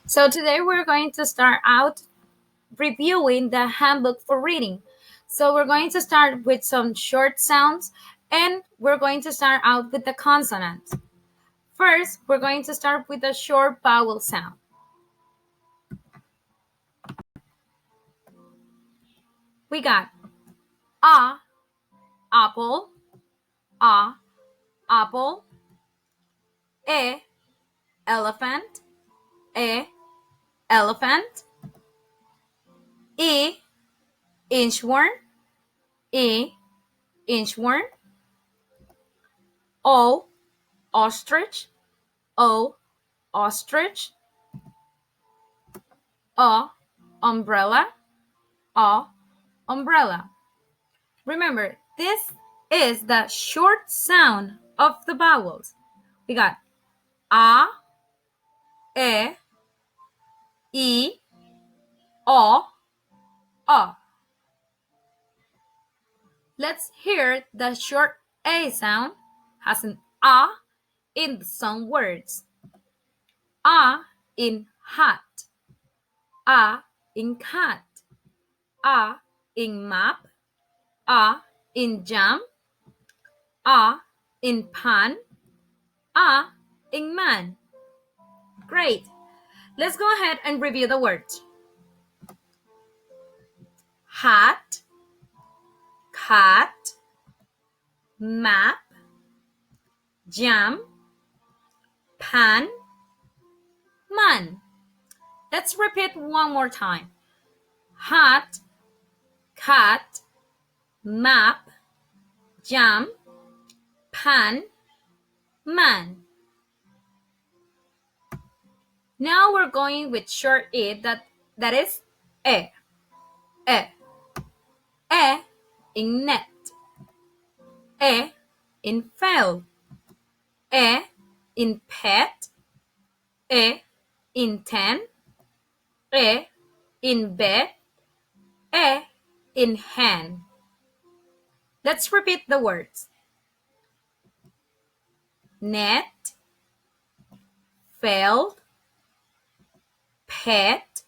So today we're going to start out reviewing the handbook for reading. So we're going to start with some short sounds and we're going to start out with the consonants. First, we're going to start with a short vowel sound. We got a, apple, a, apple, e, elephant, e, elephant, e, inchworm, e, inchworm, o, ostrich, o, ostrich, a, umbrella, a, umbrella. Remember, this is the short sound of the vowels. We got a, e, I, o, a. Let's hear the short a sound has an a in some words. A in hat, a in cat, a in map, a in jam, a in pan, a in man. Great. Let's go ahead and review the words. Hat, cat, map, jam, pan, man. Let's repeat one more time. Hat, cat, map, jam, pan, man. Now we're going with short e that is e. E. E in net. E in fell. E in pet. E in ten. E in bed. E in hand. Let's repeat the words. Net, fell, pet,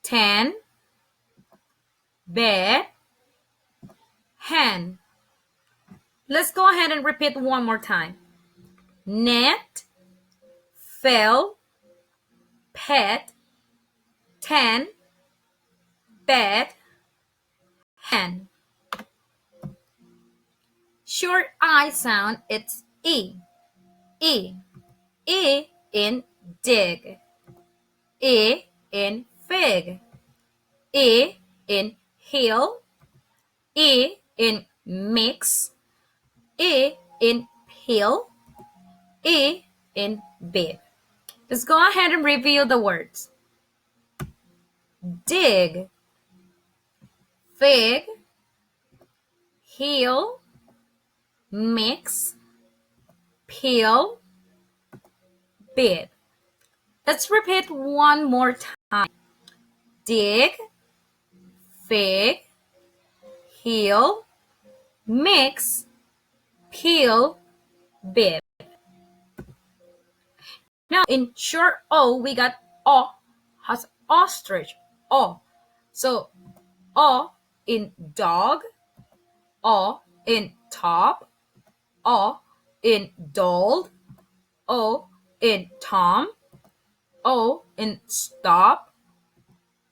ten, bed, hand. Let's go ahead and repeat one more time. Net, fell, pet, ten, bed, hand. Short I sound, it's E. E. E in dig. E in fig. E in heel. E in mix. E in peel. E in bib. Let's go ahead and review the words. Dig, fig, heel, mix, peel, bib. Let's repeat one more time. Dig, fig, heel, mix, peel, bib. Now in short O, we got O has ostrich, O. So O in dog, O in top, O in doll, O in Tom, O in stop,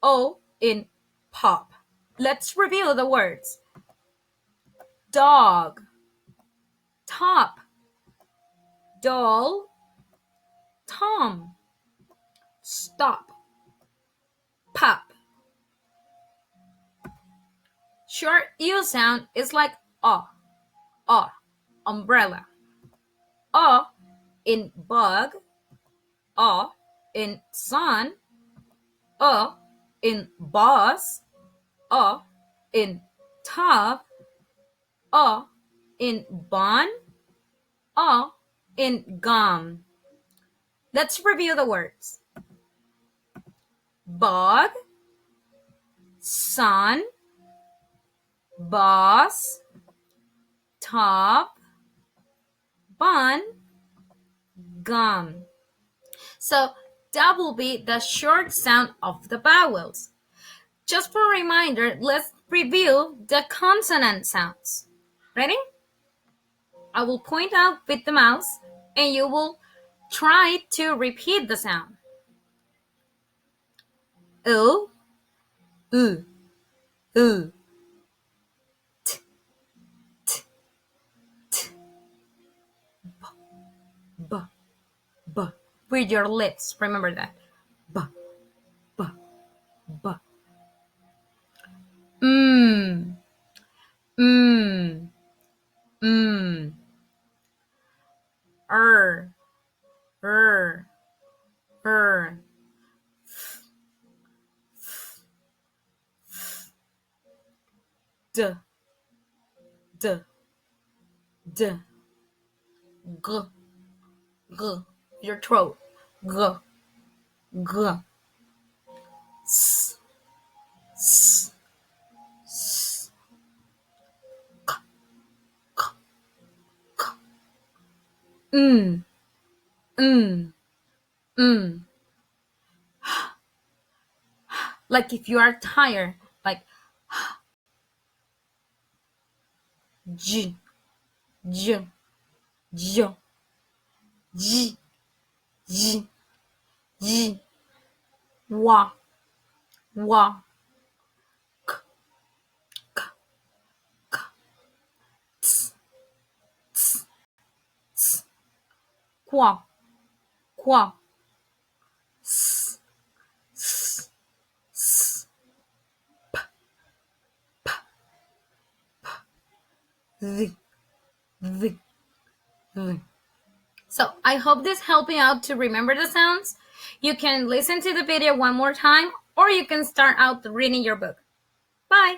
O in pop. Let's review the words. Dog, top, doll, Tom, stop, pop. Short U sound is like O, umbrella. O in bug, O in sun, O in boss, O in tub, O in bun, O in gum. Let's review the words. Bug, sun, boss, top, bun, gum. So That will be the short sound of the vowels. Just for a reminder, let's review the consonant sounds. Ready? I will point out with the mouse and you will try to repeat the sound. U, U, U. T, t, t. B, b, b. With your lips, remember that. B, b, b. Mm, mm, mm. Er, er, er. D, d, d. G, g. Your throat. G, g. S, s, s. K, k, k. Mm, mm, mm. Like if you are tired, like J, J, J, J, J, J, wa, wa, k, k, k, ts, ts, ts, qua, qua, s, s, s, p, p, v, v, v. So I hope this helped you out to remember the sounds. You can listen to the video one more time or you can start out reading your book. Bye!